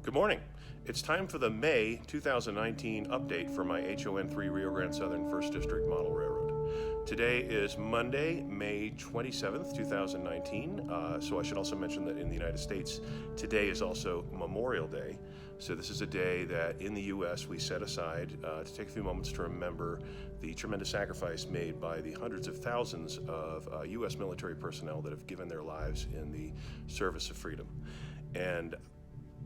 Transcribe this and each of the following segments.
Good morning. It's time for the May 2019 update for my HOn3 Rio Grande Southern 1st District Model Railroad. Today is Monday, May 27th, 2019. So I should also mention that in the United States, today is also Memorial Day. So this is a day that in the U.S. we set aside to take a few moments to remember the tremendous sacrifice made by the hundreds of thousands of U.S. military personnel that have given their lives in the service of freedom. And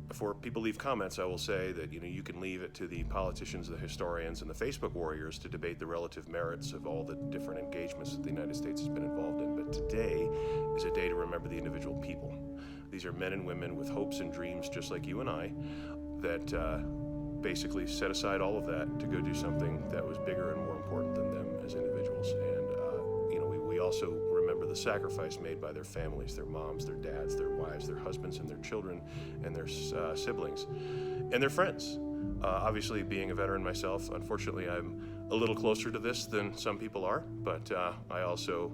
before people leave comments, I will say that you can leave it to the politicians, the historians, and the Facebook warriors to debate the relative merits of all the different engagements that the United States has been involved in. But today is a day to remember the individual people. These are men and women with hopes and dreams just like you and I that basically set aside all of that to go do something that was bigger and more important than them as individuals. And we also remember the sacrifice made by their families, their moms, their dads, their wives, their husbands, and their children, and their siblings, and their friends. Obviously, being a veteran myself, unfortunately, I'm a little closer to this than some people are, but I also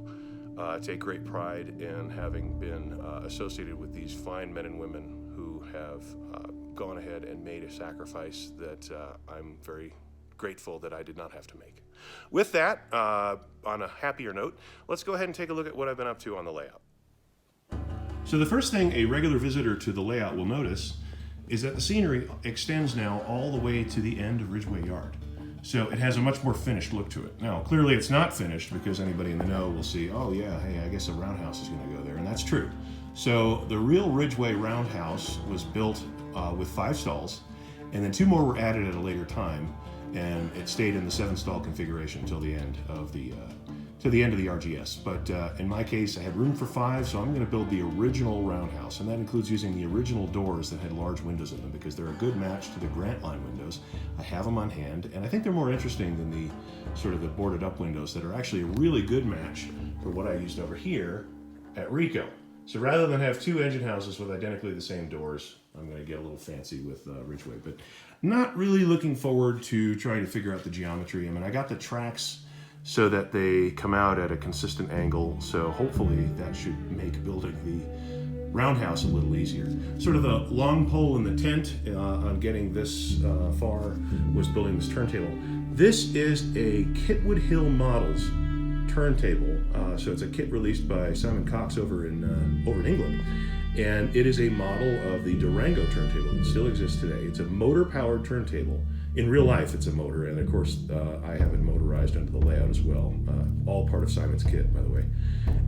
take great pride in having been associated with these fine men and women who have gone ahead and made a sacrifice that I'm very grateful that I did not have to make. With that, on a happier note, let's go ahead and take a look at what I've been up to on the layout. So the first thing a regular visitor to the layout will notice is that the scenery extends now all the way to the end of Ridgeway Yard. So it has a much more finished look to it. Now, clearly it's not finished because anybody in the know will see, oh yeah, hey, I guess a roundhouse is gonna go there, and that's true. So the real Ridgeway roundhouse was built with 5 stalls, and then 2 more were added at a later time, and it stayed in the 7-stall configuration until the end of the RGS. But in my case, I had room for 5, so I'm going to build the original roundhouse, and that includes using the original doors that had large windows in them because they're a good match to the Grant Line windows. I have them on hand, and I think they're more interesting than the sort of the boarded up windows that are actually a really good match for what I used over here at Rico. So rather than have 2 engine houses with identically the same doors, I'm going to get a little fancy with Ridgeway, but not really looking forward to trying to figure out the geometry. I mean, I got the tracks so that they come out at a consistent angle, so hopefully that should make building the roundhouse a little easier. Sort of the long pole in the tent on getting this far was building this turntable. This is a Kitwood Hill Models turntable, so it's a kit released by Simon Cox over in England, and it is a model of the Durango turntable that still exists today. It's a motor-powered turntable. In real life, it's a motor, and of course, I have it motorized under the layout as well. All part of Simon's kit, by the way.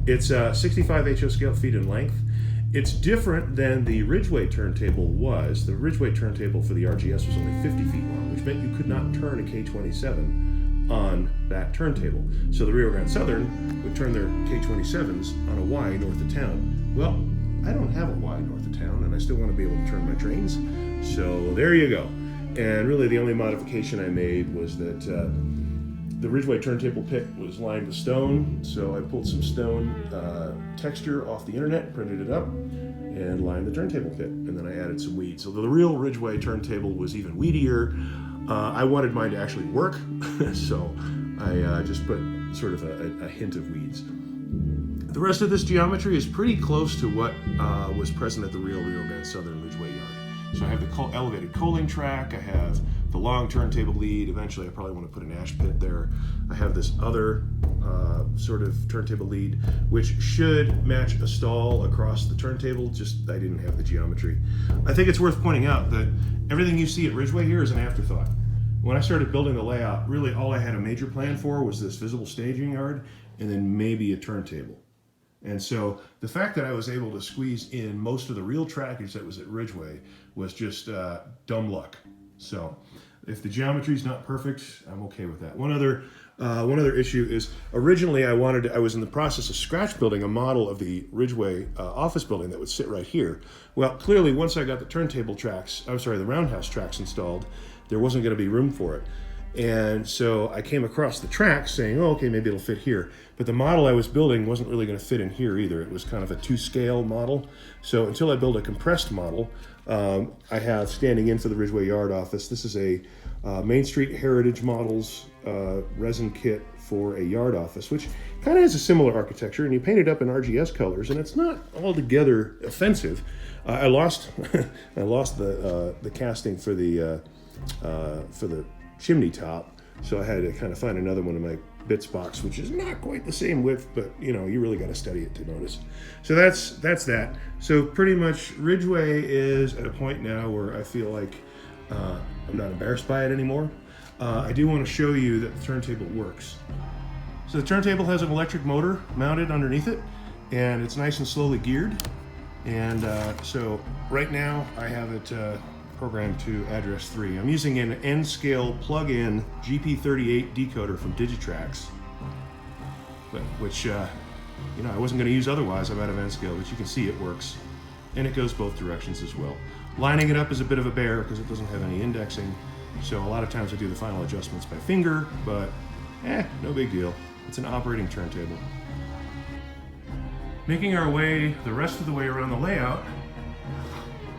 It's 65 HO scale feet in length. It's different than the Ridgeway turntable was. The Ridgeway turntable for the RGS was only 50 feet long, which meant you could not turn a K27 on that turntable. So the Rio Grande Southern would turn their K27s on a Y north of town. Well, I don't have a Y north of town, and I still want to be able to turn my trains. So there you go. And really the only modification I made was that the Ridgeway turntable pit was lined with stone, so I pulled some stone texture off the internet, printed it up, and lined the turntable pit, and then I added some weeds. So the real Ridgeway turntable was even weedier. I wanted mine to actually work, so I just put sort of a hint of weeds. The rest of this geometry is pretty close to what was present at the real Rio Grande Southern Ridgeway Yard. So I have the elevated coaling track, I have the long turntable lead. Eventually I probably want to put an ash pit there. I have this other sort of turntable lead, which should match a stall across the turntable, just I didn't have the geometry. I think it's worth pointing out that everything you see at Ridgeway here is an afterthought. When I started building the layout, really all I had a major plan for was this visible staging yard and then maybe a turntable. And so the fact that I was able to squeeze in most of the real trackage that was at Ridgeway was just dumb luck. So if the geometry is not perfect, I'm okay with that. One other issue is originally I was in the process of scratch building a model of the Ridgeway office building that would sit right here. Well, clearly once I got the roundhouse tracks installed, there wasn't going to be room for it. And so I came across the tracks saying, oh, okay, maybe it'll fit here. But the model I was building wasn't really going to fit in here either. It was kind of a 2-scale model. So until I build a compressed model, I have standing in for the Ridgeway Yard office. This is a Main Street Heritage Models resin kit for a yard office, which kind of has a similar architecture, and you paint it up in RGS colors, and it's not altogether offensive. I lost the casting for the chimney top, so I had to kind of find another one in my bits box, which is not quite the same width, but you know, you really got to study it to notice. So that's that. So pretty much Ridgeway is at a point now where I feel like I'm not embarrassed by it anymore. I do want to show you that the turntable works. So the turntable has an electric motor mounted underneath it, and it's nice and slowly geared. And so right now I have it programmed to address 3. I'm using an N-scale plug-in GP38 decoder from Digitrax, which you know, I wasn't going to use otherwise. I'm out of N-scale, but you can see it works, and it goes both directions as well. Lining it up is a bit of a bear because it doesn't have any indexing, so a lot of times I do the final adjustments by finger, but no big deal. It's an operating turntable. Making our way the rest of the way around the layout,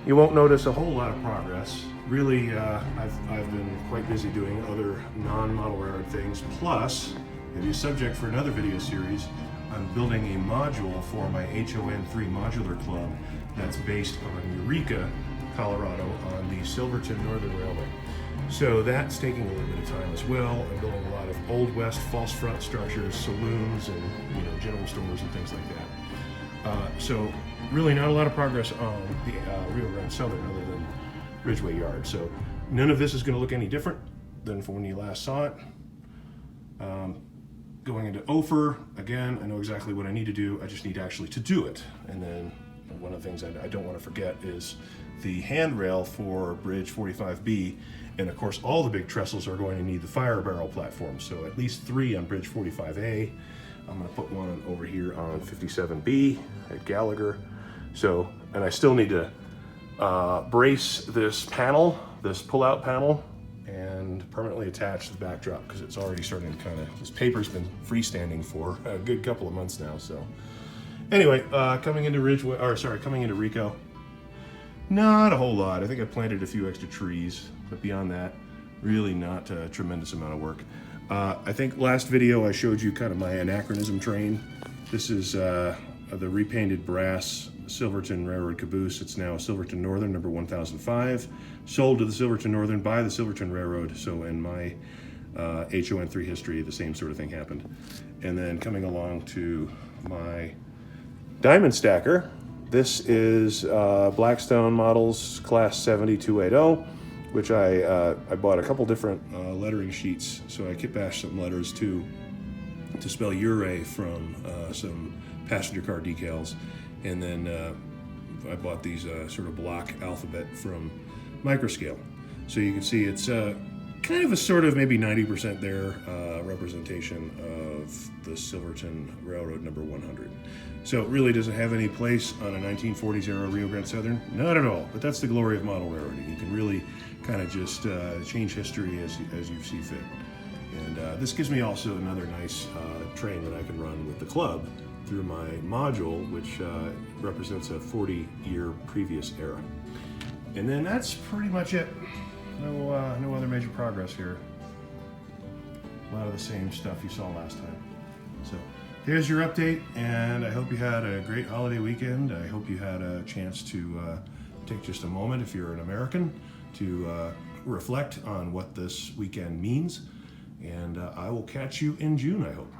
you won't notice a whole lot of progress. Really, I've been quite busy doing other non-model railroad things. Plus, it is subject for another video series. I'm building a module for my HOn3 modular club that's based on Eureka, Colorado, on the Silverton Northern Railway. So that's taking a little bit of time as well. I'm building a lot of Old West false front structures, saloons, and general stores and things like that. So really not a lot of progress on the Rio Grande Southern other than Ridgeway Yard. So none of this is going to look any different than from when you last saw it. Going into Ophir, again, I know exactly what I need to do. I just need actually to do it. And then one of the things I don't want to forget is the handrail for Bridge 45B. And of course, all the big trestles are going to need the fire barrel platform. So at least 3 on Bridge 45A. I'm going to put one over here on 57B at Gallagher. So, and I still need to brace this panel, this pull-out panel, and permanently attach the backdrop because it's already starting to this paper's been freestanding for a good couple of months now. So anyway, coming into Rico, not a whole lot. I think I planted a few extra trees, but beyond that, really not a tremendous amount of work. I think last video I showed you kind of my anachronism train. This is the repainted brass Silverton Railroad caboose. It's now Silverton Northern number 1005, sold to the Silverton Northern by the Silverton Railroad. So in my HOn3 history, the same sort of thing happened. And then coming along to my diamond stacker, this is Blackstone Models Class 70280, which I bought a couple different lettering sheets. So I kit bashed some letters to spell Ure from some passenger car decals. And then I bought these sort of block alphabet from Microscale. So you can see it's kind of a sort of maybe 90% there representation of the Silverton Railroad number 100. So it really doesn't have any place on a 1940s era Rio Grande Southern, not at all. But that's the glory of model railroading. You can really kind of just change history as you see fit. And this gives me also another nice train that I can run with the club through my module, which represents a 40-year previous era. And then that's pretty much it. No other major progress here. A lot of the same stuff you saw last time. So here's your update, and I hope you had a great holiday weekend. I hope you had a chance to take just a moment, if you're an American, to reflect on what this weekend means. And I will catch you in June, I hope.